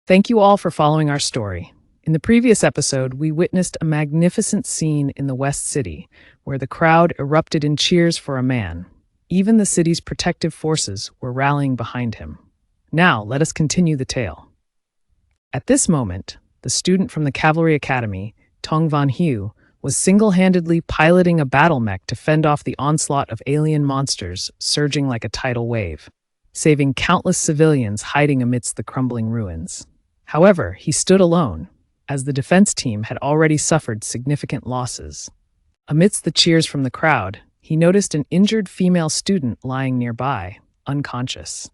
Thank you all for following our story. In the previous episode, we witnessed a magnificent scene in the West City, where the crowd erupted in cheers for a man. Even the city's protective forces were rallying behind him. Now, let us continue the tale. At this moment, the student from the Cavalry Academy, Tong Van Tuong, was single-handedly piloting a battle mech to fend off the onslaught of alien monsters surging like a tidal wave, saving countless civilians hiding amidst the crumbling ruins. However, he stood alone, as the defense team had already suffered significant losses. Amidst the cheers from the crowd, he noticed an injured female student lying nearby, unconscious.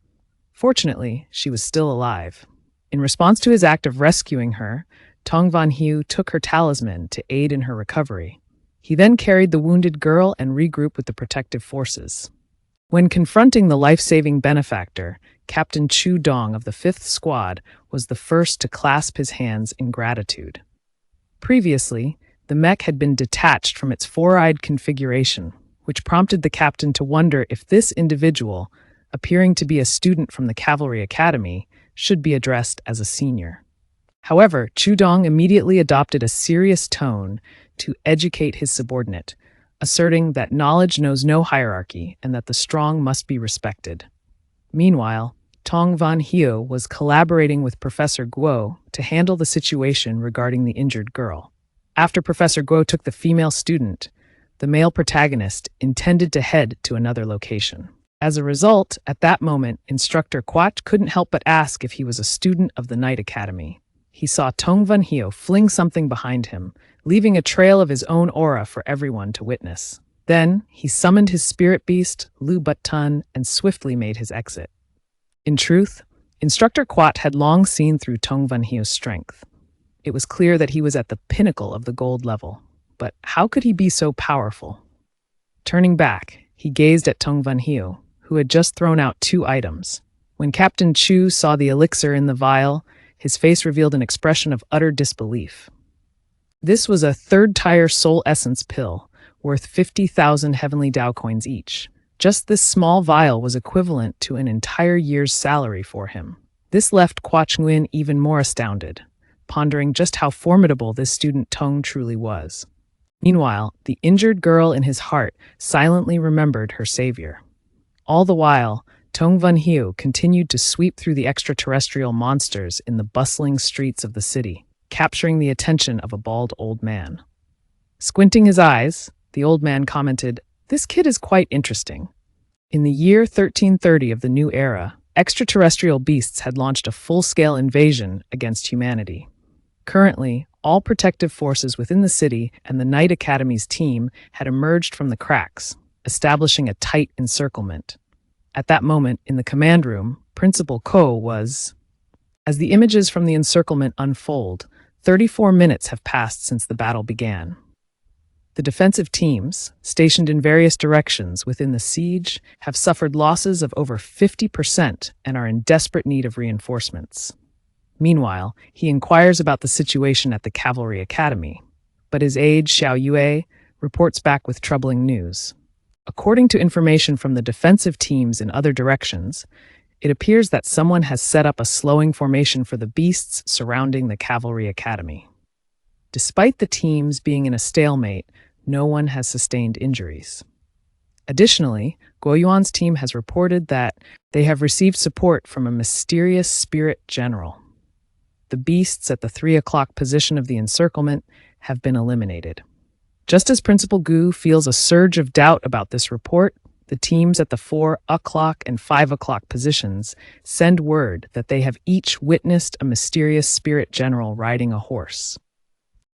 Fortunately, she was still alive. In response to his act of rescuing her, Tong Van Tuong took her talisman to aid in her recovery. He then carried the wounded girl and regrouped with the protective forces. When confronting the life-saving benefactor, Captain Chu Dong of the 5th Squad was the first to clasp his hands in gratitude. Previously, the mech had been detached from its four-eyed configuration, which prompted the captain to wonder if this individual, appearing to be a student from the Cavalry Academy, should be addressed as a senior. However, Chu Dong immediately adopted a serious tone to educate his subordinate, asserting that knowledge knows no hierarchy and that the strong must be respected. Meanwhile, Tong Van Tuong was collaborating with Professor Guo to handle the situation regarding the injured girl. After Professor Guo took the female student, the male protagonist intended to head to another location. As a result, at that moment, Instructor Quach couldn't help but ask if he was a student of the Night Academy. He saw Tong Van Tuong fling something behind him, leaving a trail of his own aura for everyone to witness. Then, he summoned his spirit beast, Lu But-tun, and swiftly made his exit. In truth, Instructor Quach had long seen through Tong Van Tuong's strength. It was clear that he was at the pinnacle of the gold level. But how could he be so powerful? Turning back, he gazed at Tong Van Tuong, who had just thrown out 2 items. When Captain Chu saw the elixir in the vial, his face revealed an expression of utter disbelief. This was a 3rd-tier soul essence pill, worth 50,000 heavenly Dao coins each. Just this small vial was equivalent to an entire year's salary for him. This left Quach Nguyen even more astounded, pondering just how formidable this student Tong truly was. Meanwhile, the injured girl in his heart silently remembered her savior. All the while, Tong Van Tuong continued to sweep through the extraterrestrial monsters in the bustling streets of the city, capturing the attention of a bald old man. Squinting his eyes, the old man commented, "This kid is quite interesting." In the year 1330 of the New Era, extraterrestrial beasts had launched a full-scale invasion against humanity. Currently, all protective forces within the city and the Night Academy's team had emerged from the cracks, establishing a tight encirclement. At that moment, in the command room, Principal Ko was... As the images from the encirclement unfold, 34 minutes have passed since the battle began. The defensive teams, stationed in various directions within the siege, have suffered losses of over 50% and are in desperate need of reinforcements. Meanwhile, he inquires about the situation at the Cavalry Academy, but his aide, Xiao Yue, reports back with troubling news. According to information from the defensive teams in other directions, it appears that someone has set up a slowing formation for the beasts surrounding the Cavalry Academy. Despite the teams being in a stalemate, no one has sustained injuries. Additionally, Guo Yuan's team has reported that they have received support from a mysterious spirit general. The beasts at the 3 o'clock position of the encirclement have been eliminated. Just as Principal Gu feels a surge of doubt about this report, the teams at the 4 o'clock and 5 o'clock positions send word that they have each witnessed a mysterious spirit general riding a horse.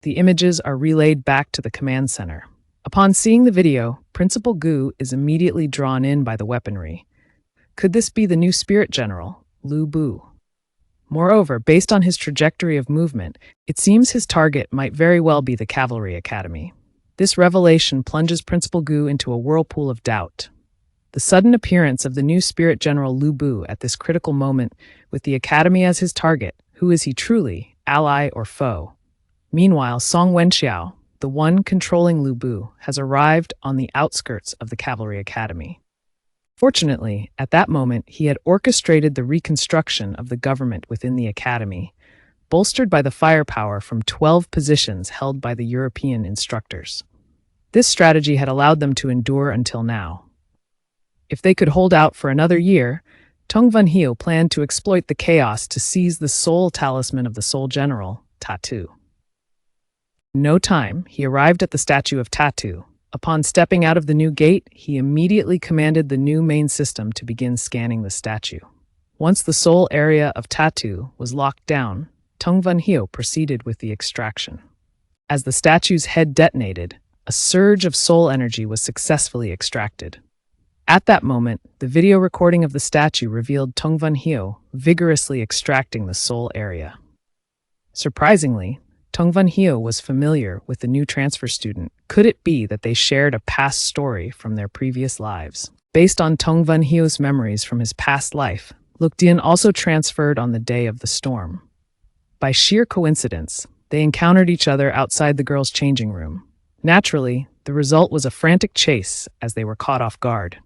The images are relayed back to the command center. Upon seeing the video, Principal Gu is immediately drawn in by the weaponry. Could this be the new spirit general, Lu Bu? Moreover, based on his trajectory of movement, it seems his target might very well be the Cavalry Academy. This revelation plunges Principal Gu into a whirlpool of doubt. The sudden appearance of the new spirit general Lu Bu at this critical moment, with the Academy as his target, who is he truly, ally or foe? Meanwhile, Song Wenxiao, the one controlling Lu Bu, has arrived on the outskirts of the Cavalry Academy. Fortunately, at that moment, he had orchestrated the reconstruction of the government within the academy, bolstered by the firepower from 12 positions held by the European instructors. This strategy had allowed them to endure until now. If they could hold out for another year, Tong Van Tuong planned to exploit the chaos to seize the soul talisman of the Soul General, Tattoo. In no time, he arrived at the statue of Tattoo. Upon stepping out of the new gate, he immediately commanded the new main system to begin scanning the statue. Once the soul area of Tattoo was locked down, Tong Van Tuong proceeded with the extraction. As the statue's head detonated, a surge of soul energy was successfully extracted. At that moment, the video recording of the statue revealed Tong Van Tuong vigorously extracting the soul area. Surprisingly, Tong Van Tuong was familiar with the new transfer student. Could it be that they shared a past story from their previous lives? Based on Tong Van Tuong's memories from his past life, Luk Dian also transferred on the day of the storm. By sheer coincidence, they encountered each other outside the girls' changing room. Naturally, the result was a frantic chase as they were caught off guard.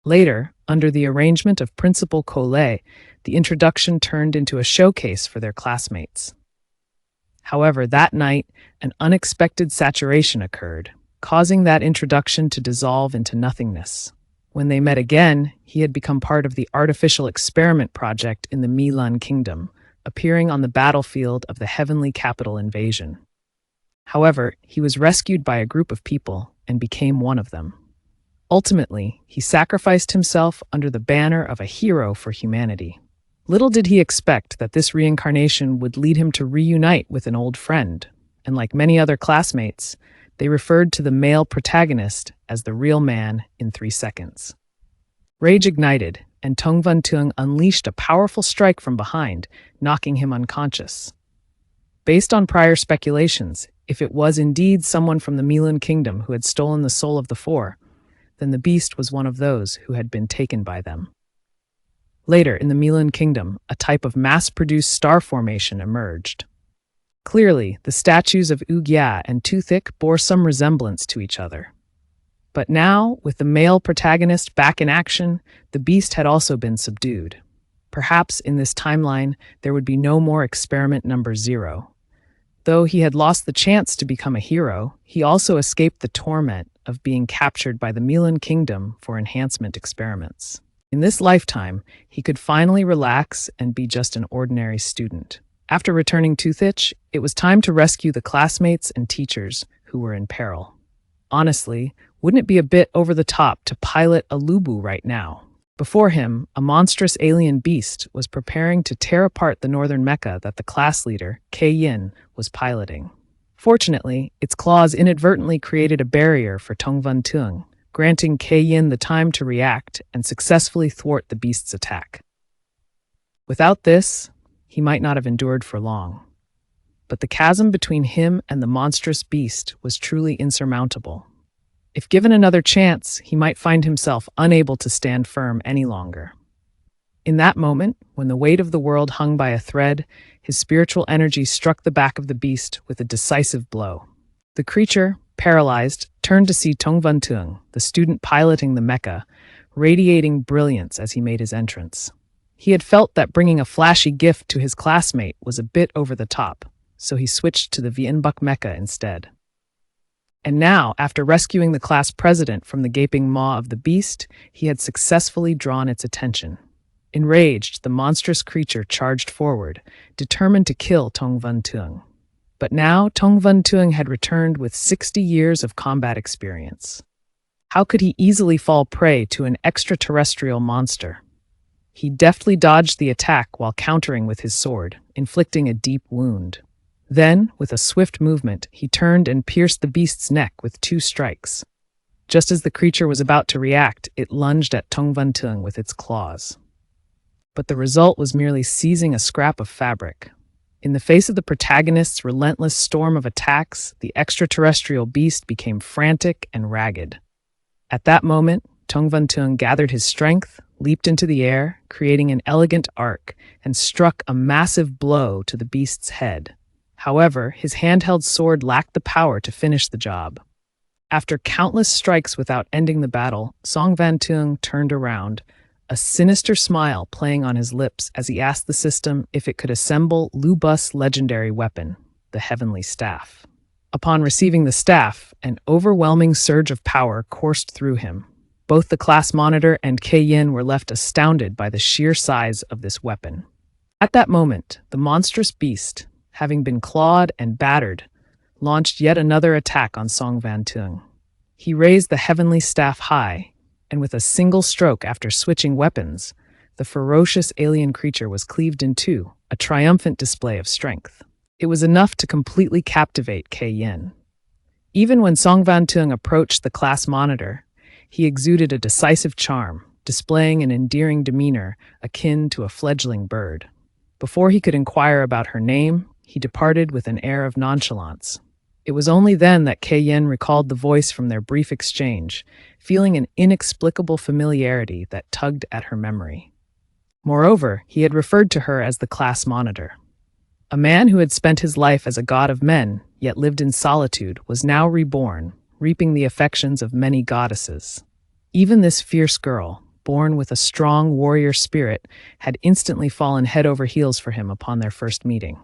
Later, under the arrangement of Principal Collet, the introduction turned into a showcase for their classmates. However, that night, an unexpected saturation occurred, causing that introduction to dissolve into nothingness. When they met again, he had become part of the artificial experiment project in the Milan Kingdom, appearing on the battlefield of the heavenly capital invasion. However, he was rescued by a group of people and became one of them. Ultimately, he sacrificed himself under the banner of a hero for humanity. Little did he expect that this reincarnation would lead him to reunite with an old friend, and like many other classmates, they referred to the male protagonist as the real man in 3 seconds. Rage ignited, and Tong Van Tuong unleashed a powerful strike from behind, knocking him unconscious. Based on prior speculations, if it was indeed someone from the Milan Kingdom who had stolen the soul of the four, then the beast was one of those who had been taken by them. Later, in the Milan Kingdom, a type of mass-produced star formation emerged. Clearly, the statues of Ugya and Toothick bore some resemblance to each other. But now, with the male protagonist back in action, the beast had also been subdued. Perhaps in this timeline, there would be no more experiment number 0. Though he had lost the chance to become a hero, he also escaped the torment of being captured by the Milan Kingdom for enhancement experiments. In this lifetime, he could finally relax and be just an ordinary student. After returning to Thich, it was time to rescue the classmates and teachers who were in peril. Honestly, wouldn't it be a bit over the top to pilot a Lubu right now? Before him, a monstrous alien beast was preparing to tear apart the northern mecha that the class leader, Kei Yin, was piloting. Fortunately, its claws inadvertently created a barrier for Tong Van Tuong, granting Kei Yin the time to react and successfully thwart the beast's attack. Without this, he might not have endured for long. But the chasm between him and the monstrous beast was truly insurmountable. If given another chance, he might find himself unable to stand firm any longer. In that moment, when the weight of the world hung by a thread, his spiritual energy struck the back of the beast with a decisive blow. The creature, paralyzed, turned to see Tong Van Tuong, the student piloting the mecha, radiating brilliance as he made his entrance. He had felt that bringing a flashy gift to his classmate was a bit over the top, so he switched to the Vienbuck mecha instead. And now, after rescuing the class president from the gaping maw of the beast, he had successfully drawn its attention. Enraged, the monstrous creature charged forward, determined to kill Tong Van Tuong. But now, Tong Van Tuong had returned with 60 years of combat experience. How could he easily fall prey to an extraterrestrial monster? He deftly dodged the attack while countering with his sword, inflicting a deep wound. Then, with a swift movement, he turned and pierced the beast's neck with 2 strikes. Just as the creature was about to react, it lunged at Tong Van Tuong with its claws. But the result was merely seizing a scrap of fabric. In the face of the protagonist's relentless storm of attacks, the extraterrestrial beast became frantic and ragged. At that moment, Tong Van Tuong gathered his strength, leaped into the air, creating an elegant arc, and struck a massive blow to the beast's head. However, his handheld sword lacked the power to finish the job. After countless strikes without ending the battle, Tong Van Tuong turned around, a sinister smile playing on his lips as he asked the system if it could assemble Lu Bus's legendary weapon, the Heavenly Staff. Upon receiving the staff, an overwhelming surge of power coursed through him. Both the class monitor and Kei Yin were left astounded by the sheer size of this weapon. At that moment, the monstrous beast, having been clawed and battered, launched yet another attack on Tong Van Tuong. He raised the Heavenly Staff high, and with a single stroke after switching weapons, the ferocious alien creature was cleaved in two, a triumphant display of strength. It was enough to completely captivate Kei Yin. Even when Tong Van Tuong approached the class monitor, he exuded a decisive charm, displaying an endearing demeanor akin to a fledgling bird. Before he could inquire about her name, he departed with an air of nonchalance. It was only then that Kei Yin recalled the voice from their brief exchange, feeling an inexplicable familiarity that tugged at her memory. Moreover, he had referred to her as the class monitor. A man who had spent his life as a god of men, yet lived in solitude, was now reborn, reaping the affections of many goddesses. Even this fierce girl, born with a strong warrior spirit, had instantly fallen head over heels for him upon their first meeting.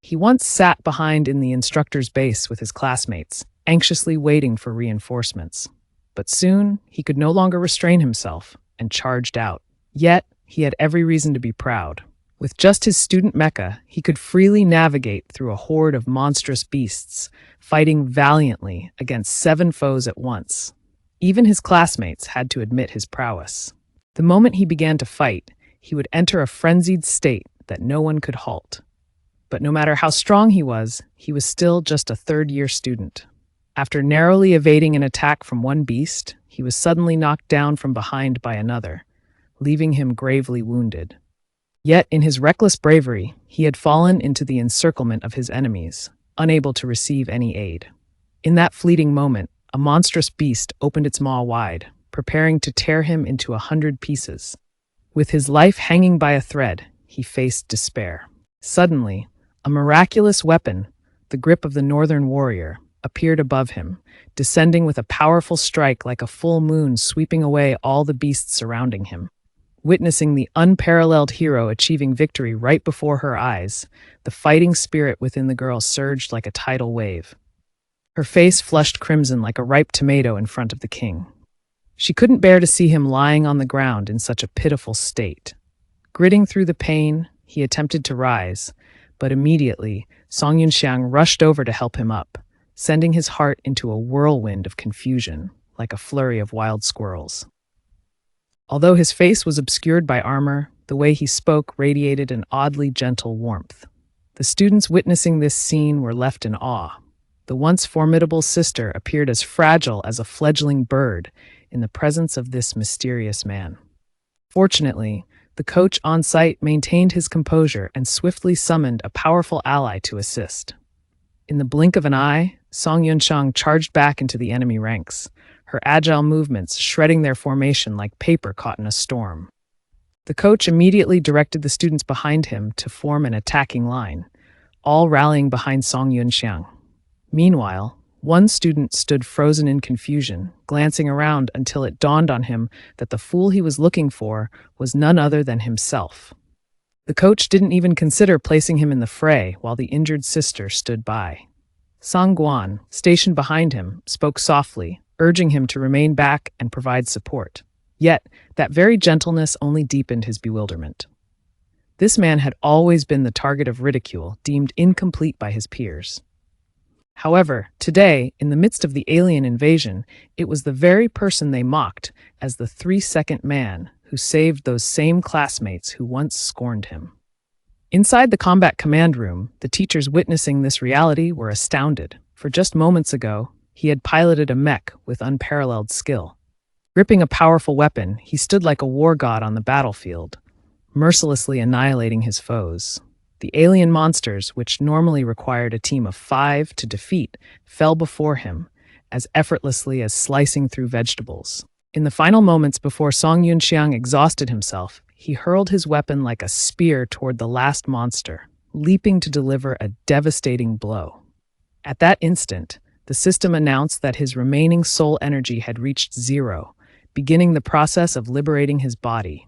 He once sat behind in the instructor's base with his classmates, anxiously waiting for reinforcements. But soon, he could no longer restrain himself, and charged out. Yet, he had every reason to be proud. With just his student mecha, he could freely navigate through a horde of monstrous beasts, fighting valiantly against 7 foes at once. Even his classmates had to admit his prowess. The moment he began to fight, he would enter a frenzied state that no one could halt. But no matter how strong he was still just a third-year student. After narrowly evading an attack from one beast, he was suddenly knocked down from behind by another, leaving him gravely wounded. Yet, in his reckless bravery, he had fallen into the encirclement of his enemies, unable to receive any aid. In that fleeting moment, a monstrous beast opened its maw wide, preparing to tear him into 100 pieces. With his life hanging by a thread, he faced despair. Suddenly, a miraculous weapon, the grip of the northern warrior, appeared above him, descending with a powerful strike like a full moon sweeping away all the beasts surrounding him. Witnessing the unparalleled hero achieving victory right before her eyes, the fighting spirit within the girl surged like a tidal wave. Her face flushed crimson like a ripe tomato in front of the king. She couldn't bear to see him lying on the ground in such a pitiful state. Gritting through the pain, he attempted to rise, but immediately, Song Yunxiang rushed over to help him up, sending his heart into a whirlwind of confusion, like a flurry of wild squirrels. Although his face was obscured by armor, the way he spoke radiated an oddly gentle warmth. The students witnessing this scene were left in awe. The once formidable sister appeared as fragile as a fledgling bird in the presence of this mysterious man. Fortunately, the coach on site maintained his composure and swiftly summoned a powerful ally to assist. In the blink of an eye, Song Yunxiang charged back into the enemy ranks, her agile movements shredding their formation like paper caught in a storm. The coach immediately directed the students behind him to form an attacking line, all rallying behind Song Yunxiang. Meanwhile, one student stood frozen in confusion, glancing around until it dawned on him that the fool he was looking for was none other than himself. The coach didn't even consider placing him in the fray while the injured sister stood by. Song Guan, stationed behind him, spoke softly, urging him to remain back and provide support. Yet, that very gentleness only deepened his bewilderment. This man had always been the target of ridicule, deemed incomplete by his peers. However, today, in the midst of the alien invasion, it was the very person they mocked as the 3-second man who saved those same classmates who once scorned him. Inside the combat command room, the teachers witnessing this reality were astounded, for just moments ago, he had piloted a mech with unparalleled skill. Gripping a powerful weapon, he stood like a war god on the battlefield, mercilessly annihilating his foes. The alien monsters, which normally required a team of 5 to defeat, fell before him, as effortlessly as slicing through vegetables. In the final moments before Song Yunxiang exhausted himself, he hurled his weapon like a spear toward the last monster, leaping to deliver a devastating blow. At that instant, the system announced that his remaining soul energy had reached 0, beginning the process of liberating his body.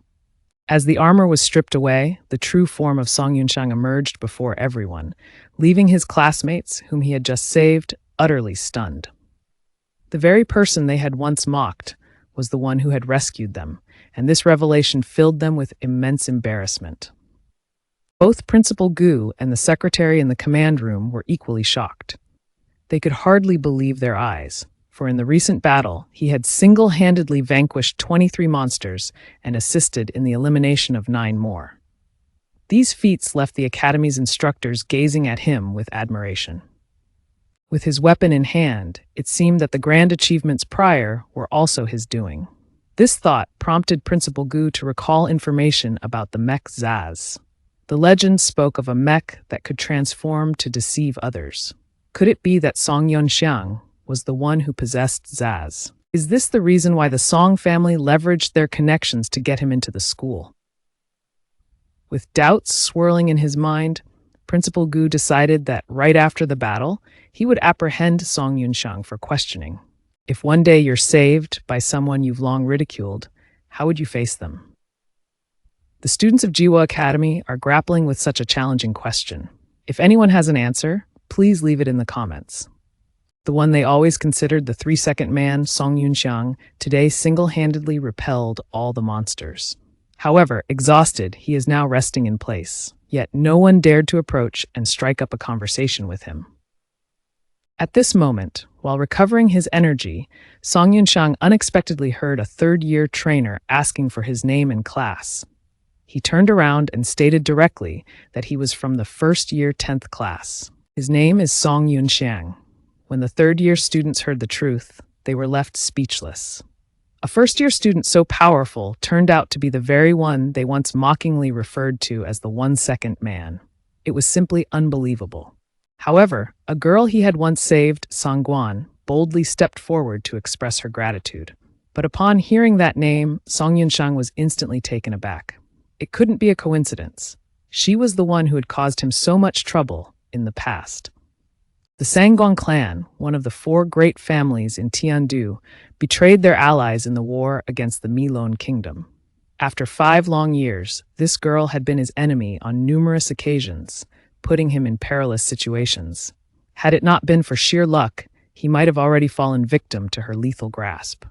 As the armor was stripped away, the true form of Song Yunxiang emerged before everyone, leaving his classmates, whom he had just saved, utterly stunned. The very person they had once mocked was the one who had rescued them, and this revelation filled them with immense embarrassment. Both Principal Gu and the secretary in the command room were equally shocked. They could hardly believe their eyes, for in the recent battle, he had single-handedly vanquished 23 monsters and assisted in the elimination of 9 more. These feats left the Academy's instructors gazing at him with admiration. With his weapon in hand, it seemed that the grand achievements prior were also his doing. This thought prompted Principal Gu to recall information about the Mech Zaz. The legend spoke of a mech that could transform to deceive others. Could it be that Song Yunxiang was the one who possessed Zaz? Is this the reason why the Song family leveraged their connections to get him into the school? With doubts swirling in his mind, Principal Gu decided that right after the battle, he would apprehend Song Yunxiang for questioning. If one day you're saved by someone you've long ridiculed, how would you face them? The students of Jiwa Academy are grappling with such a challenging question. If anyone has an answer, please leave it in the comments. The one they always considered the 3-second man, Song Yunxiang, today single-handedly repelled all the monsters. However, exhausted, he is now resting in place, yet no one dared to approach and strike up a conversation with him. At this moment, while recovering his energy, Song Yunxiang unexpectedly heard a third-year trainer asking for his name in class. He turned around and stated directly that he was from the first-year 10th class. His name is Song Yunxiang. When the third-year students heard the truth, they were left speechless. A first-year student so powerful turned out to be the very one they once mockingly referred to as the 1-second man. It was simply unbelievable. However, a girl he had once saved, Songguan, boldly stepped forward to express her gratitude. But upon hearing that name, Song Yunxiang was instantly taken aback. It couldn't be a coincidence. She was the one who had caused him so much trouble in the past. The Sangguan clan, one of the 4 great families in Tiandu, betrayed their allies in the war against the Milon kingdom. After 5 long years, this girl had been his enemy on numerous occasions, putting him in perilous situations. Had it not been for sheer luck, he might have already fallen victim to her lethal grasp.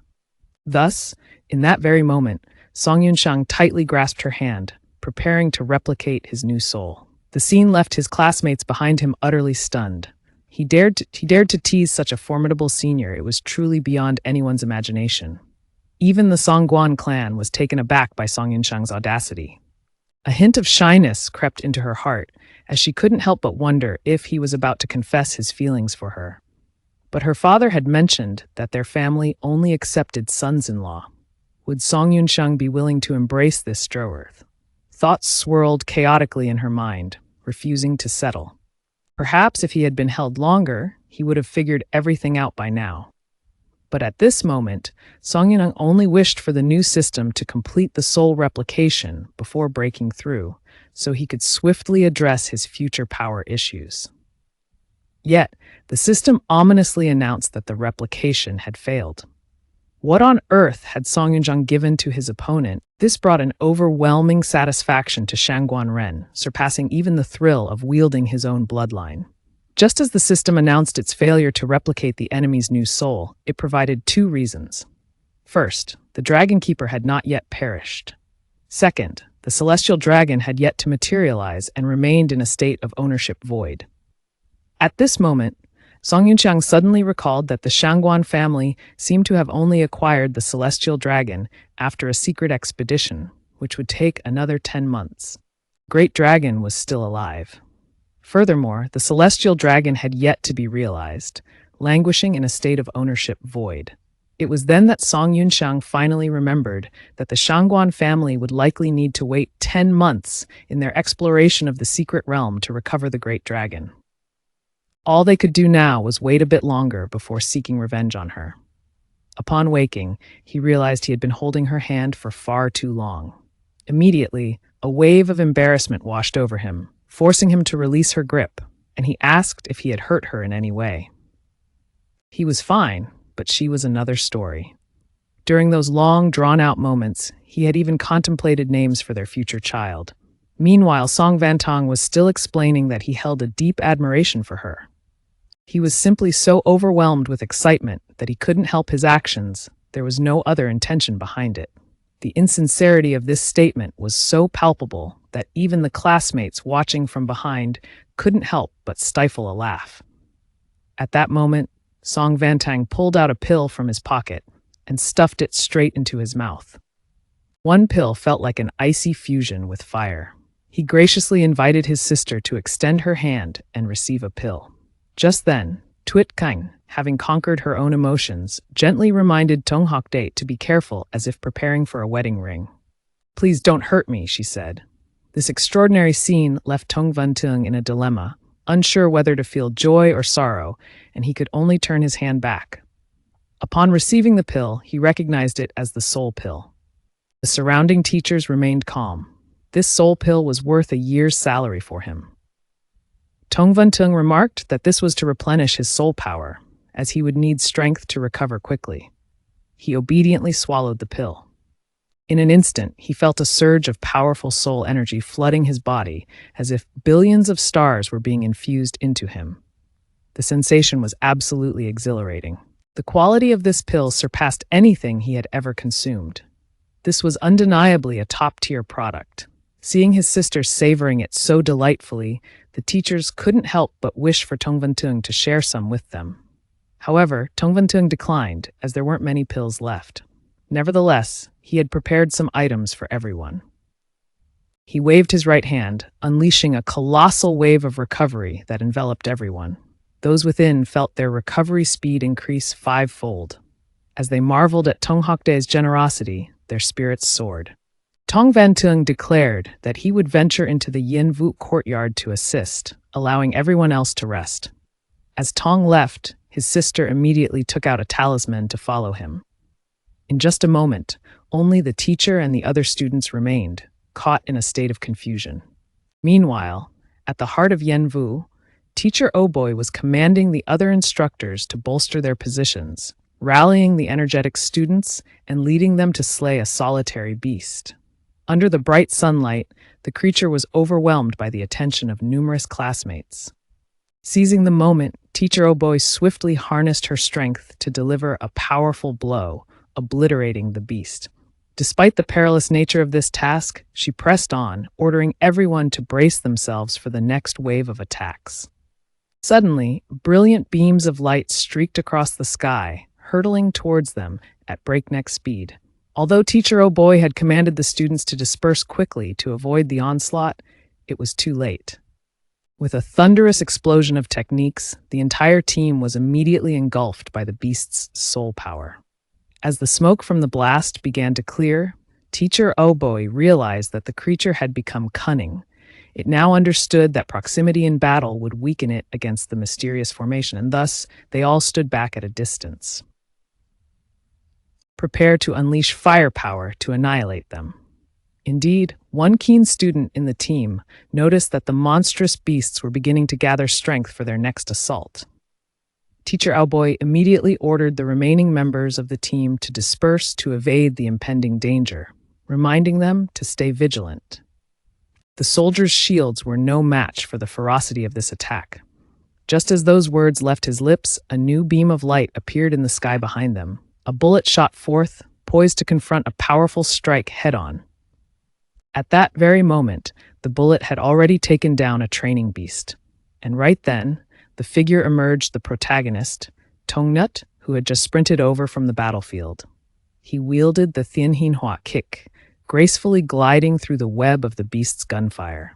Thus, in that very moment, Song Yunxiang tightly grasped her hand, preparing to replicate his new soul. The scene left his classmates behind him utterly stunned. He dared to tease such a formidable senior. It was truly beyond anyone's imagination. Even the Songguan clan was taken aback by Song Yunxiang's audacity. A hint of shyness crept into her heart, as she couldn't help but wonder if he was about to confess his feelings for her. But her father had mentioned that their family only accepted sons-in-law. Would Song Yunxiang be willing to embrace this Stroworth? Thoughts swirled chaotically in her mind, refusing to settle. Perhaps if he had been held longer, he would have figured everything out by now. But at this moment, Song Yunxiang only wished for the new system to complete the soul replication before breaking through, so he could swiftly address his future power issues. Yet, the system ominously announced that the replication had failed. What on earth had Song Yunxiang given to his opponent? This brought an overwhelming satisfaction to Shangguan Ren, surpassing even the thrill of wielding his own bloodline. Just as the system announced its failure to replicate the enemy's new soul, it provided 2 reasons. First, the Dragon Keeper had not yet perished. Second, the Celestial Dragon had yet to materialize and remained in a state of ownership void. At this moment, Song Yunxiang suddenly recalled that the Shangguan family seemed to have only acquired the Celestial Dragon after a secret expedition, which would take another 10 months. The Great Dragon was still alive. Furthermore, the Celestial Dragon had yet to be realized, languishing in a state of ownership void. It was then that Song Yunxiang finally remembered that the Shangguan family would likely need to wait 10 months in their exploration of the secret realm to recover the Great Dragon. All they could do now was wait a bit longer before seeking revenge on her. Upon waking, he realized he had been holding her hand for far too long. Immediately, a wave of embarrassment washed over him, forcing him to release her grip, and he asked if he had hurt her in any way. He was fine, but she was another story. During those long, drawn-out moments, he had even contemplated names for their future child. Meanwhile, Tong Van Tuong was still explaining that he held a deep admiration for her. He was simply so overwhelmed with excitement that he couldn't help his actions. There was no other intention behind it. The insincerity of this statement was so palpable that even the classmates watching from behind couldn't help but stifle a laugh. At that moment, Tong Van Tuong pulled out a pill from his pocket and stuffed it straight into his mouth. One pill felt like an icy fusion with fire. He graciously invited his sister to extend her hand and receive a pill. Just then, Tuit Kang, having conquered her own emotions, gently reminded Tong Hokdae to be careful as if preparing for a wedding ring. "Please don't hurt me," she said. This extraordinary scene left Tong Van Tuong in a dilemma, unsure whether to feel joy or sorrow, and he could only turn his hand back. Upon receiving the pill, he recognized it as the soul pill. The surrounding teachers remained calm. This soul pill was worth a year's salary for him. Tong Van Tuong remarked that this was to replenish his soul power, as he would need strength to recover quickly. He obediently swallowed the pill. In an instant, he felt a surge of powerful soul energy flooding his body, as if billions of stars were being infused into him. The sensation was absolutely exhilarating. The quality of this pill surpassed anything he had ever consumed. This was undeniably a top-tier product. Seeing his sister savoring it so delightfully, the teachers couldn't help but wish for Tong Van Tuong to share some with them. However, Tong Van Tuong declined, as there weren't many pills left. Nevertheless, he had prepared some items for everyone. He waved his right hand, unleashing a colossal wave of recovery that enveloped everyone. Those within felt their recovery speed increase fivefold. As they marveled at Tong Hokdae's generosity, their spirits soared. Tong Van Tuong declared that he would venture into the Yen Vu courtyard to assist, allowing everyone else to rest. As Tong left, his sister immediately took out a talisman to follow him. In just a moment, only the teacher and the other students remained, caught in a state of confusion. Meanwhile, at the heart of Yen Vu, Teacher Oboy was commanding the other instructors to bolster their positions, rallying the energetic students and leading them to slay a solitary beast. Under the bright sunlight, the creature was overwhelmed by the attention of numerous classmates. Seizing the moment, Teacher Oboy swiftly harnessed her strength to deliver a powerful blow, obliterating the beast. Despite the perilous nature of this task, she pressed on, ordering everyone to brace themselves for the next wave of attacks. Suddenly, brilliant beams of light streaked across the sky, hurtling towards them at breakneck speed. Although Teacher Oboy had commanded the students to disperse quickly to avoid the onslaught, it was too late. With a thunderous explosion of techniques, the entire team was immediately engulfed by the beast's soul power. As the smoke from the blast began to clear, Teacher Oboy realized that the creature had become cunning. It now understood that proximity in battle would weaken it against the mysterious formation, and thus they all stood back at a distance, prepare to unleash firepower to annihilate them. Indeed, one keen student in the team noticed that the monstrous beasts were beginning to gather strength for their next assault. Teacher Oboy immediately ordered the remaining members of the team to disperse to evade the impending danger, reminding them to stay vigilant. The soldiers' shields were no match for the ferocity of this attack. Just as those words left his lips, a new beam of light appeared in the sky behind them. A bullet shot forth, poised to confront a powerful strike head-on. At that very moment, the bullet had already taken down a training beast. And right then, the figure emerged the protagonist, Tong Nut, who had just sprinted over from the battlefield. He wielded the Tien Hin Hua kick, gracefully gliding through the web of the beast's gunfire.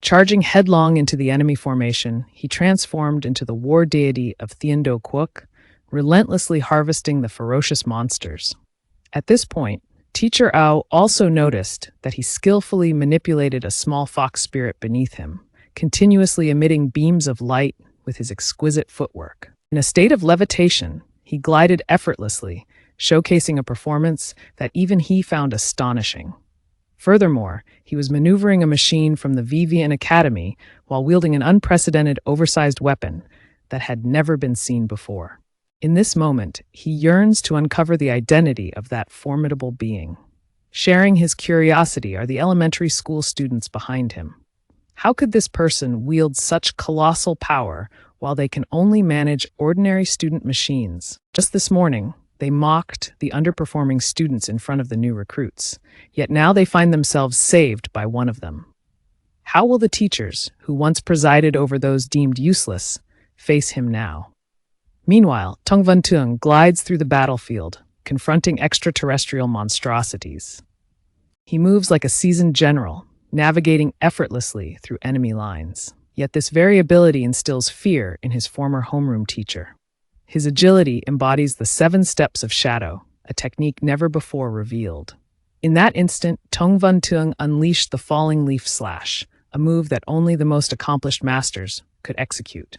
Charging headlong into the enemy formation, he transformed into the war deity of Thien Do Quoc, relentlessly harvesting the ferocious monsters. At this point, Teacher Ao also noticed that he skillfully manipulated a small fox spirit beneath him, continuously emitting beams of light with his exquisite footwork. In a state of levitation, he glided effortlessly, showcasing a performance that even he found astonishing. Furthermore, he was maneuvering a machine from the Vivian Academy while wielding an unprecedented oversized weapon that had never been seen before. In this moment, he yearns to uncover the identity of that formidable being. Sharing his curiosity are the elementary school students behind him. How could this person wield such colossal power while they can only manage ordinary student machines? Just this morning, they mocked the underperforming students in front of the new recruits, yet now they find themselves saved by one of them. How will the teachers, who once presided over those deemed useless, face him now? Meanwhile, Tong Van Tuong glides through the battlefield, confronting extraterrestrial monstrosities. He moves like a seasoned general, navigating effortlessly through enemy lines. Yet this variability instills fear in his former homeroom teacher. His agility embodies the 7 steps of shadow, a technique never before revealed. In that instant, Tong Van Tuong unleashed the falling leaf slash, a move that only the most accomplished masters could execute.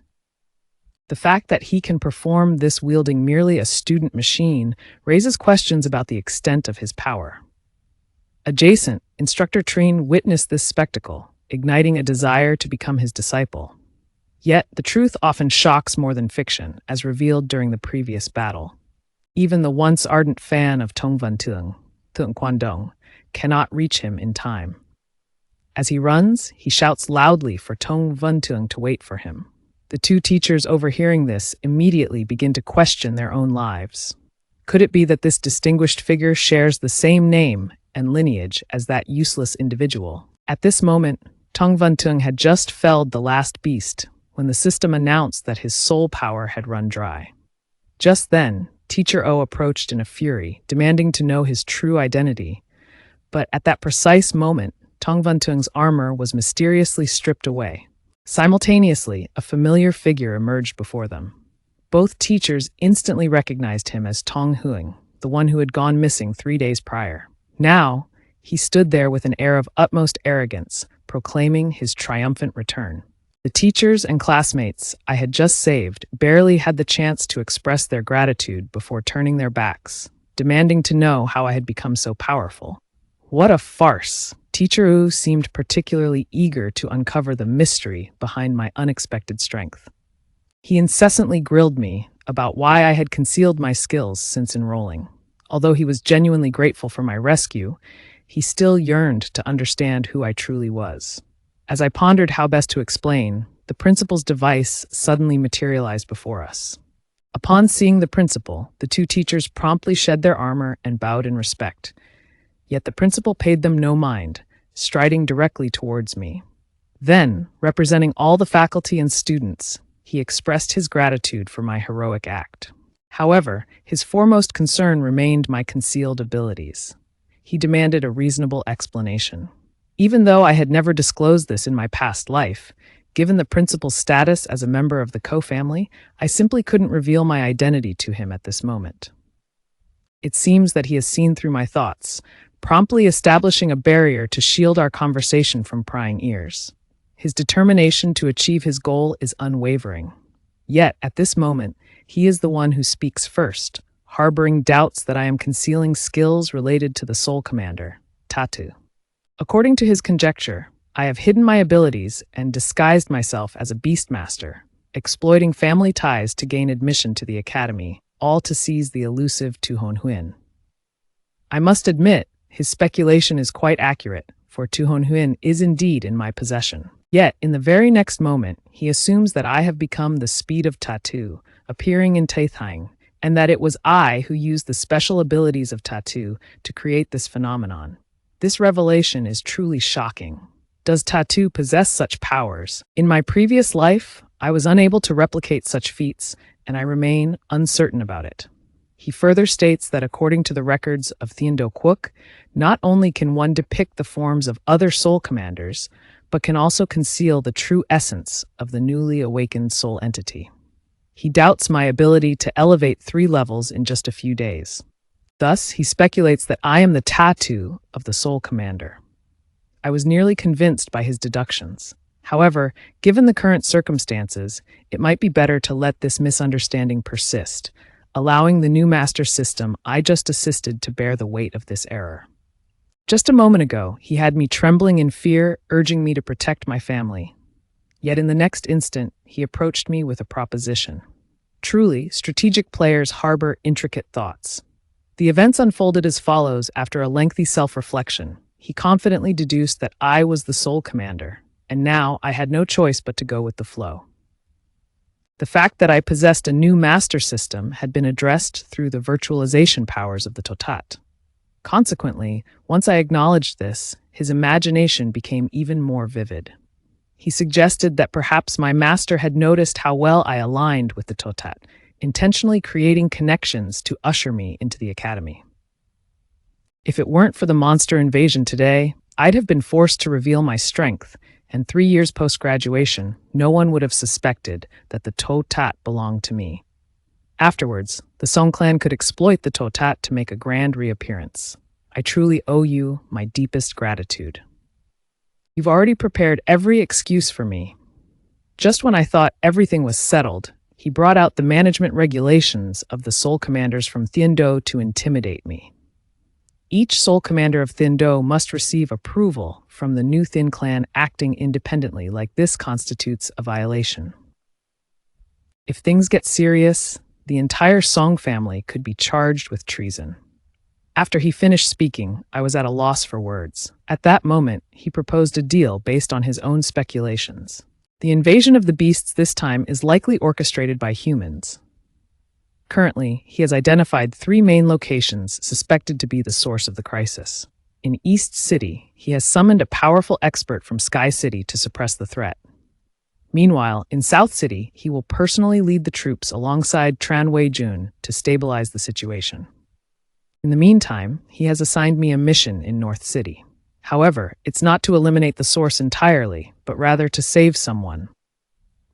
The fact that he can perform this wielding merely a student machine raises questions about the extent of his power. Adjacent, Instructor Trine witnessed this spectacle, igniting a desire to become his disciple. Yet, the truth often shocks more than fiction, as revealed during the previous battle. Even the once ardent fan of Tong Van Tuong, Tuong Quan Dong, cannot reach him in time. As he runs, he shouts loudly for Tong Van Tuong to wait for him. The two teachers, overhearing this, immediately begin to question their own lives. Could it be that this distinguished figure shares the same name and lineage as that useless individual? At this moment, Tong Van Tuong had just felled the last beast when the system announced that his soul power had run dry. Just then, Teacher O approached in a fury, demanding to know his true identity. But at that precise moment, Tong Van Tuong's armor was mysteriously stripped away. Simultaneously, a familiar figure emerged before them. Both teachers instantly recognized him as Tong Huang, the one who had gone missing 3 days prior. Now, he stood there with an air of utmost arrogance, proclaiming his triumphant return. The teachers and classmates I had just saved barely had the chance to express their gratitude before turning their backs, demanding to know how I had become so powerful. What a farce! Teacher Wu seemed particularly eager to uncover the mystery behind my unexpected strength. He incessantly grilled me about why I had concealed my skills since enrolling. Although he was genuinely grateful for my rescue, he still yearned to understand who I truly was. As I pondered how best to explain, the principal's device suddenly materialized before us. Upon seeing the principal, the two teachers promptly shed their armor and bowed in respect. Yet the principal paid them no mind, striding directly towards me. Then, representing all the faculty and students, he expressed his gratitude for my heroic act. However, his foremost concern remained my concealed abilities. He demanded a reasonable explanation. Even though I had never disclosed this in my past life, given the principal's status as a member of the Ko family, I simply couldn't reveal my identity to him at this moment. It seems that he has seen through my thoughts, promptly establishing a barrier to shield our conversation from prying ears. His determination to achieve his goal is unwavering. Yet, at this moment, he is the one who speaks first, harboring doubts that I am concealing skills related to the Soul Commander, Tatu. According to his conjecture, I have hidden my abilities and disguised myself as a Beastmaster, exploiting family ties to gain admission to the academy, all to seize the elusive Tu Hon Huyen. I must admit, his speculation is quite accurate, for Tu Hon Huyen is indeed in my possession. Yet, in the very next moment, he assumes that I have become the speed of Tatu, appearing in Taithang, and that it was I who used the special abilities of Tatu to create this phenomenon. This revelation is truly shocking. Does Tatu possess such powers? In my previous life, I was unable to replicate such feats, and I remain uncertain about it. He further states that according to the records of Thien Do Quoc, not only can one depict the forms of other soul commanders, but can also conceal the true essence of the newly awakened soul entity. He doubts my ability to elevate 3 levels in just a few days. Thus, he speculates that I am the Tatu of the soul commander. I was nearly convinced by his deductions. However, given the current circumstances, it might be better to let this misunderstanding persist, allowing the new master system I just assisted to bear the weight of this error. Just a moment ago, he had me trembling in fear, urging me to protect my family. Yet in the next instant, he approached me with a proposition. Truly, strategic players harbor intricate thoughts. The events unfolded as follows after a lengthy self-reflection. He confidently deduced that I was the sole commander, and now I had no choice but to go with the flow. The fact that I possessed a new master system had been addressed through the virtualization powers of the Totat. Consequently, once I acknowledged this, his imagination became even more vivid. He suggested that perhaps my master had noticed how well I aligned with the Totat, intentionally creating connections to usher me into the academy. If it weren't for the monster invasion today, I'd have been forced to reveal my strength, and 3 years post-graduation, no one would have suspected that the Totat belonged to me. Afterwards, the Song clan could exploit the Totat to make a grand reappearance. I truly owe you my deepest gratitude. You've already prepared every excuse for me. Just when I thought everything was settled, he brought out the management regulations of the Soul Commanders from Thindo to intimidate me. Each Soul Commander of Thindo must receive approval from the new Thin clan acting independently, like this constitutes a violation. If things get serious, the entire Song family could be charged with treason. After he finished speaking, I was at a loss for words. At that moment, he proposed a deal based on his own speculations. The invasion of the beasts this time is likely orchestrated by humans. Currently, he has identified 3 main locations suspected to be the source of the crisis. In East City, he has summoned a powerful expert from Sky City to suppress the threat. Meanwhile, in South City, he will personally lead the troops alongside Tran Wei-jun to stabilize the situation. In the meantime, he has assigned me a mission in North City. However, it's not to eliminate the source entirely, but rather to save someone.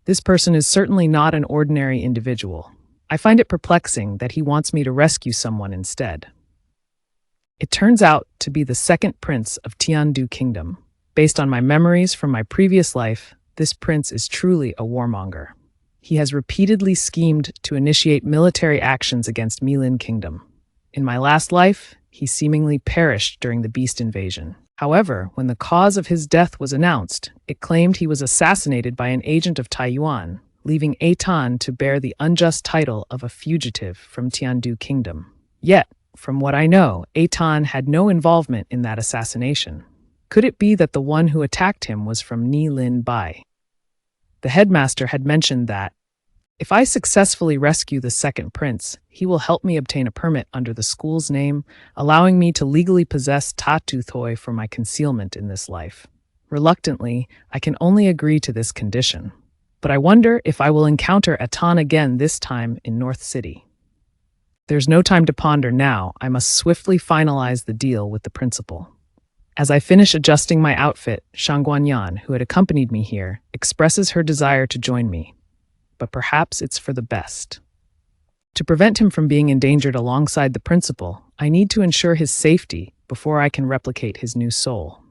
This person is certainly not an ordinary individual. I find it perplexing that he wants me to rescue someone instead. It turns out to be the second prince of Tiandu Kingdom. Based on my memories from my previous life, this prince is truly a warmonger. He has repeatedly schemed to initiate military actions against Milin Kingdom. In my last life, he seemingly perished during the beast invasion. However, when the cause of his death was announced, it claimed he was assassinated by an agent of Taiyuan, leaving Eitan to bear the unjust title of a fugitive from Tiandu Kingdom. Yet, from what I know, Eitan had no involvement in that assassination. Could it be that the one who attacked him was from Ni Lin Bai? The headmaster had mentioned that, if I successfully rescue the second prince, he will help me obtain a permit under the school's name, allowing me to legally possess Tatu Thoi for my concealment in this life. Reluctantly, I can only agree to this condition. But I wonder if I will encounter Atan again, this time in North City. There's no time to ponder now. I must swiftly finalize the deal with the principal. As I finish adjusting my outfit, Shang Guanyan, who had accompanied me here, expresses her desire to join me. But perhaps it's for the best. To prevent him from being endangered alongside the principal, I need to ensure his safety before I can replicate his new soul.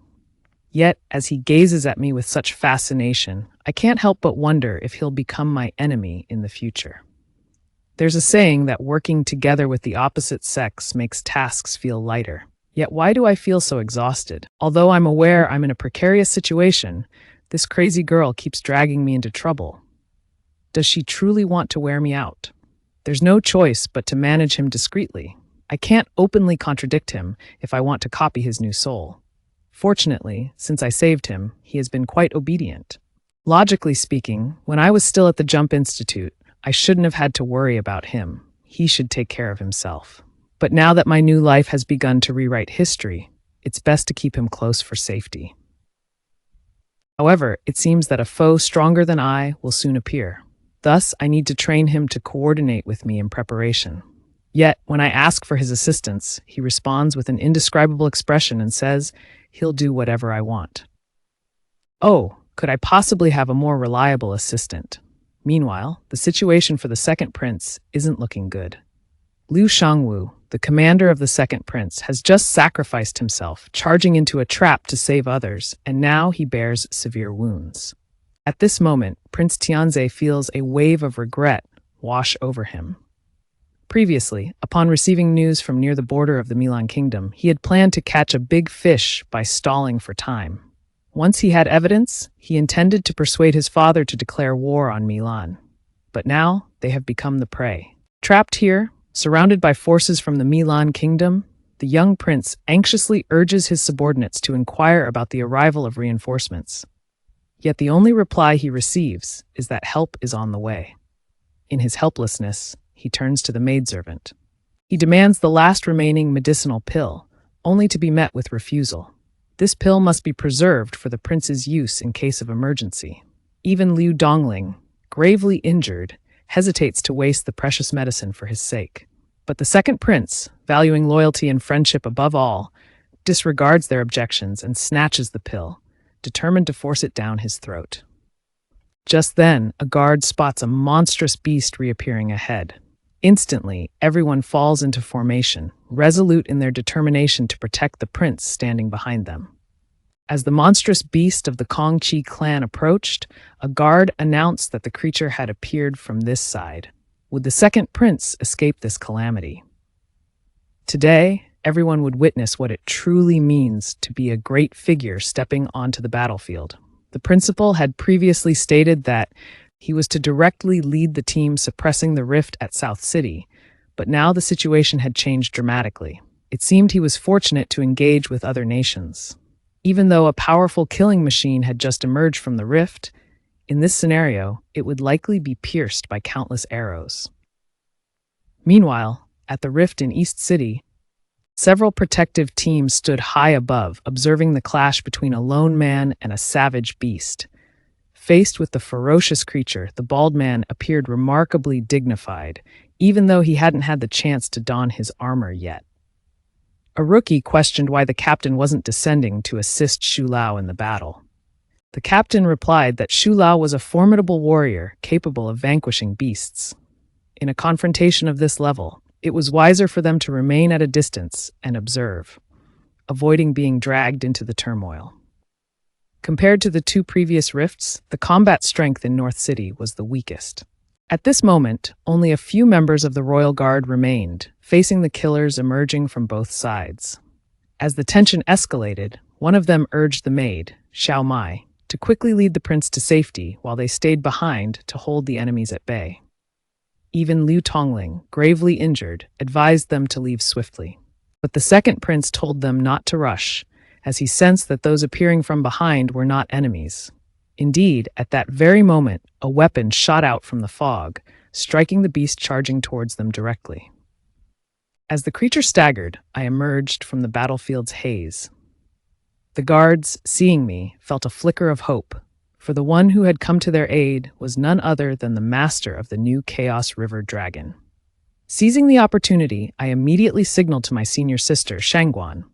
Yet, as he gazes at me with such fascination, I can't help but wonder if he'll become my enemy in the future. There's a saying that working together with the opposite sex makes tasks feel lighter. Yet why do I feel so exhausted? Although I'm aware I'm in a precarious situation, this crazy girl keeps dragging me into trouble. Does she truly want to wear me out? There's no choice but to manage him discreetly. I can't openly contradict him if I want to copy his new soul. Fortunately, since I saved him, he has been quite obedient. Logically speaking, when I was still at the Jump Institute, I shouldn't have had to worry about him. He should take care of himself. But now that my new life has begun to rewrite history, it's best to keep him close for safety. However, it seems that a foe stronger than I will soon appear. Thus, I need to train him to coordinate with me in preparation. Yet, when I ask for his assistance, he responds with an indescribable expression and says he'll do whatever I want. Oh, could I possibly have a more reliable assistant? Meanwhile, the situation for the second prince isn't looking good. Liu Shangwu, the commander of the second prince, has just sacrificed himself, charging into a trap to save others, and now he bears severe wounds. At this moment, Prince Tianze feels a wave of regret wash over him. Previously, upon receiving news from near the border of the Milan Kingdom, he had planned to catch a big fish by stalling for time. Once he had evidence, he intended to persuade his father to declare war on Milan. but now they have become the prey. Trapped here, surrounded by forces from the Milan kingdom, the young prince anxiously urges his subordinates to inquire about the arrival of reinforcements. Yet the only reply he receives is that help is on the way. In his helplessness, he turns to the maidservant. He demands the last remaining medicinal pill, only to be met with refusal. This pill must be preserved for the prince's use in case of emergency. Even Liu Dongling, gravely injured, hesitates to waste the precious medicine for his sake. But the second prince, valuing loyalty and friendship above all, disregards their objections and snatches the pill, determined to force it down his throat. Just then, a guard spots a monstrous beast reappearing ahead. Instantly, everyone falls into formation, resolute in their determination to protect the prince standing behind them. As the monstrous beast of the Kongqi clan approached, a guard announced that the creature had appeared from this side. Would the second prince escape this calamity? Today, everyone would witness what it truly means to be a great figure stepping onto the battlefield. The principal had previously stated that he was to directly lead the team suppressing the rift at South City, but now the situation had changed dramatically. It seemed he was fortunate to engage with other nations. Even though a powerful killing machine had just emerged from the rift, in this scenario, it would likely be pierced by countless arrows. Meanwhile, at the rift in East City, several protective teams stood high above, observing the clash between a lone man and a savage beast. Faced with the ferocious creature, the bald man appeared remarkably dignified, even though he hadn't had the chance to don his armor yet. A rookie questioned why the captain wasn't descending to assist Xu Lao in the battle. The captain replied that Xu Lao was a formidable warrior capable of vanquishing beasts. In a confrontation of this level, it was wiser for them to remain at a distance and observe, avoiding being dragged into the turmoil. Compared to the two previous rifts, the combat strength in North City was the weakest. At this moment, only a few members of the Royal Guard remained, facing the killers emerging from both sides. As the tension escalated, one of them urged the maid, Xiao Mai, to quickly lead the prince to safety while they stayed behind to hold the enemies at bay. Even Liu Tongling, gravely injured, advised them to leave swiftly. But the second prince told them not to rush, as he sensed that those appearing from behind were not enemies. Indeed, at that very moment, a weapon shot out from the fog, striking the beast charging towards them directly. As the creature staggered, I emerged from the battlefield's haze. The guards, seeing me, felt a flicker of hope, for the one who had come to their aid was none other than the master of the new Chaos River Dragon. Seizing the opportunity, I immediately signaled to my senior sister, Shangguan.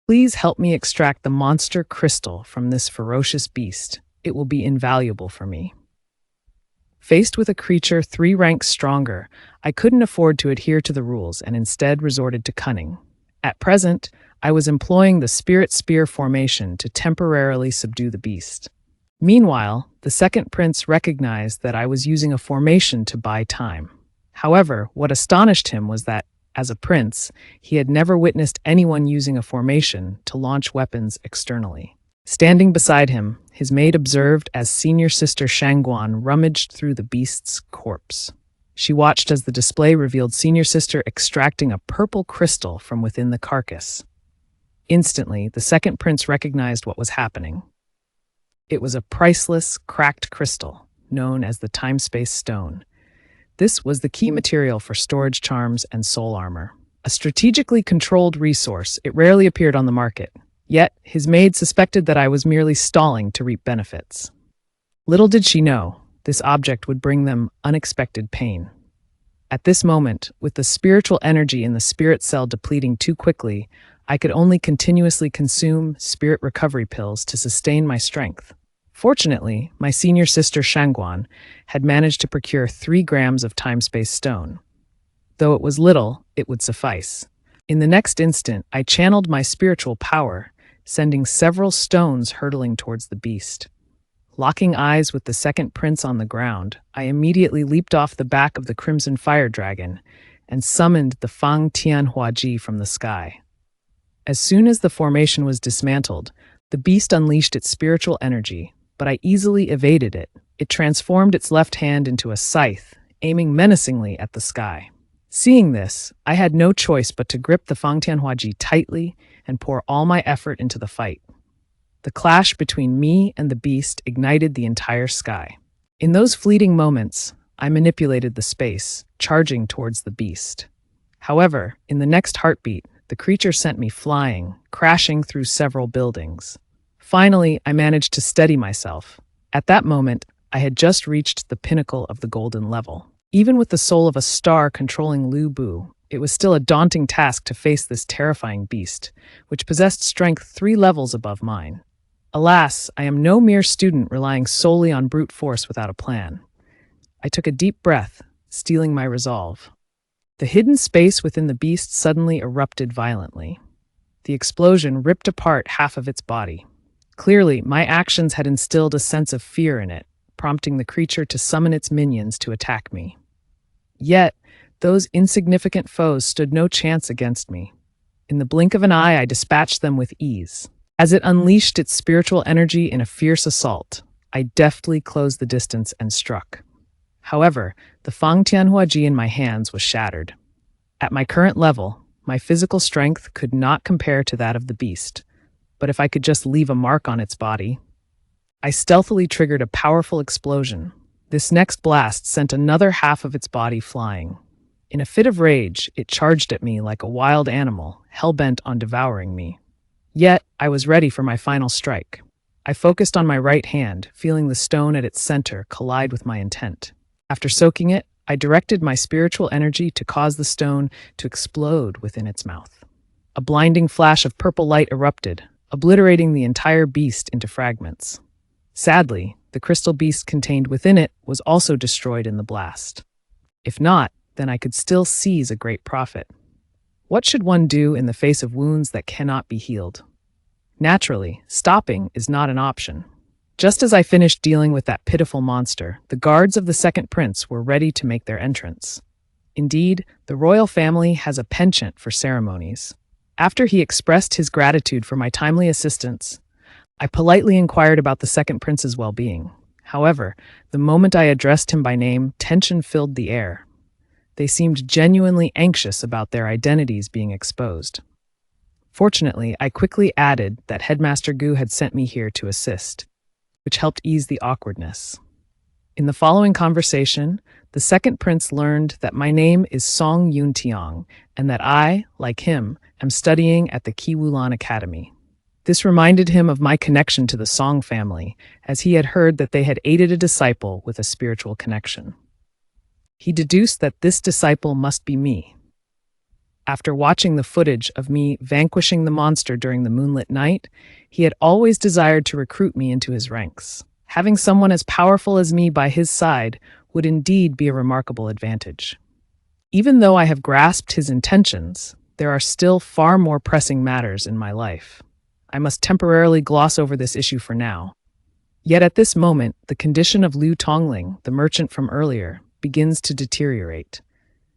Please help me extract the monster crystal from this ferocious beast. It will be invaluable for me. Faced with a creature 3 ranks stronger, I couldn't afford to adhere to the rules and instead resorted to cunning. At present, I was employing the Spirit Spear formation to temporarily subdue the beast. Meanwhile, the second prince recognized that I was using a formation to buy time. However, what astonished him was that, as a prince, he had never witnessed anyone using a formation to launch weapons externally. Standing beside him, his maid observed as senior sister Shangguan rummaged through the beast's corpse. She watched as the display revealed senior sister extracting a purple crystal from within the carcass. Instantly, the second prince recognized what was happening. It was a priceless, cracked crystal, known as the time-space stone. This was the key material for storage charms and soul armor. A strategically controlled resource, it rarely appeared on the market. Yet, his maid suspected that I was merely stalling to reap benefits. Little did she know, this object would bring them unexpected pain. At this moment, with the spiritual energy in the spirit cell depleting too quickly, I could only continuously consume spirit recovery pills to sustain my strength. Fortunately, my senior sister Shangguan had managed to procure 3 grams of time-space stone. Though it was little, it would suffice. In the next instant, I channeled my spiritual power, sending several stones hurtling towards the beast. Locking eyes with the second prince on the ground, I immediately leaped off the back of the Crimson Fire Dragon and summoned the Fang Tianhuaji from the sky. As soon as the formation was dismantled, the beast unleashed its spiritual energy, but I easily evaded it. It transformed its left hand into a scythe, aiming menacingly at the sky. Seeing this, I had no choice but to grip the Fangtianhuaji tightly and pour all my effort into the fight. The clash between me and the beast ignited the entire sky. In those fleeting moments, I manipulated the space, charging towards the beast. However, in the next heartbeat, the creature sent me flying, crashing through several buildings. Finally, I managed to steady myself. At that moment, I had just reached the pinnacle of the golden level. Even with the soul of a star controlling Lu Bu, it was still a daunting task to face this terrifying beast, which possessed strength 3 levels above mine. Alas, I am no mere student relying solely on brute force without a plan. I took a deep breath, steeling my resolve. The hidden space within the beast suddenly erupted violently. The explosion ripped apart half of its body. Clearly, my actions had instilled a sense of fear in it, prompting the creature to summon its minions to attack me. Yet, those insignificant foes stood no chance against me. In the blink of an eye, I dispatched them with ease. As it unleashed its spiritual energy in a fierce assault, I deftly closed the distance and struck. However, the Fang Tianhuaji in my hands was shattered. At my current level, my physical strength could not compare to that of the beast, but if I could just leave a mark on its body. I stealthily triggered a powerful explosion. This next blast sent another half of its body flying. In a fit of rage, it charged at me like a wild animal, hell-bent on devouring me. Yet, I was ready for my final strike. I focused on my right hand, feeling the stone at its center collide with my intent. After soaking it, I directed my spiritual energy to cause the stone to explode within its mouth. A blinding flash of purple light erupted, obliterating the entire beast into fragments. Sadly, the crystal beast contained within it was also destroyed in the blast. If not, then I could still seize a great profit. What should one do in the face of wounds that cannot be healed? Naturally, stopping is not an option. Just as I finished dealing with that pitiful monster, the guards of the second prince were ready to make their entrance. Indeed, the royal family has a penchant for ceremonies. After he expressed his gratitude for my timely assistance, I politely inquired about the second prince's well-being. However, the moment I addressed him by name, tension filled the air. They seemed genuinely anxious about their identities being exposed. Fortunately, I quickly added that Headmaster Gu had sent me here to assist, which helped ease the awkwardness. In the following conversation, the second prince learned that my name is Song Yun Tiong, and that I, like him, am studying at the Kiwulan Academy. This reminded him of my connection to the Song family, as he had heard that they had aided a disciple with a spiritual connection. He deduced that this disciple must be me. After watching the footage of me vanquishing the monster during the moonlit night, he had always desired to recruit me into his ranks. Having someone as powerful as me by his side would indeed be a remarkable advantage. Even though I have grasped his intentions, there are still far more pressing matters in my life. I must temporarily gloss over this issue for now. Yet at this moment, the condition of Liu Tongling, the merchant from earlier, begins to deteriorate.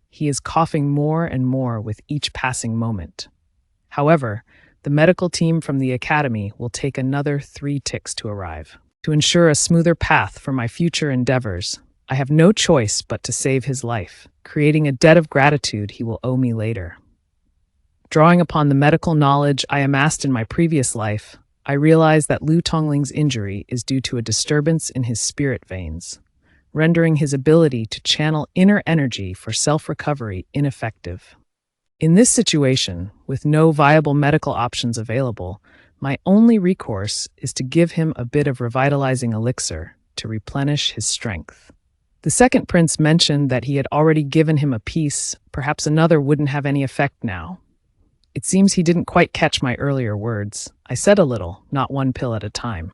He is coughing more and more with each passing moment. However, the medical team from the academy will take another 3 ticks to arrive. To ensure a smoother path for my future endeavors, I have no choice but to save his life, creating a debt of gratitude he will owe me later. Drawing upon the medical knowledge I amassed in my previous life, I realize that Liu Tongling's injury is due to a disturbance in his spirit veins, rendering his ability to channel inner energy for self-recovery ineffective. In this situation, with no viable medical options available, my only recourse is to give him a bit of revitalizing elixir to replenish his strength. The second prince mentioned that he had already given him a piece, perhaps another wouldn't have any effect now. It seems he didn't quite catch my earlier words. I said a little, not 1 pill at a time.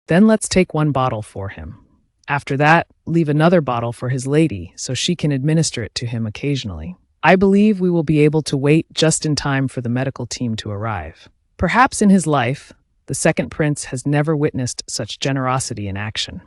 Then let's take 1 bottle for him. After that, leave another bottle for his lady so she can administer it to him occasionally. I believe we will be able to wait just in time for the medical team to arrive. Perhaps in his life, the second prince has never witnessed such generosity in action.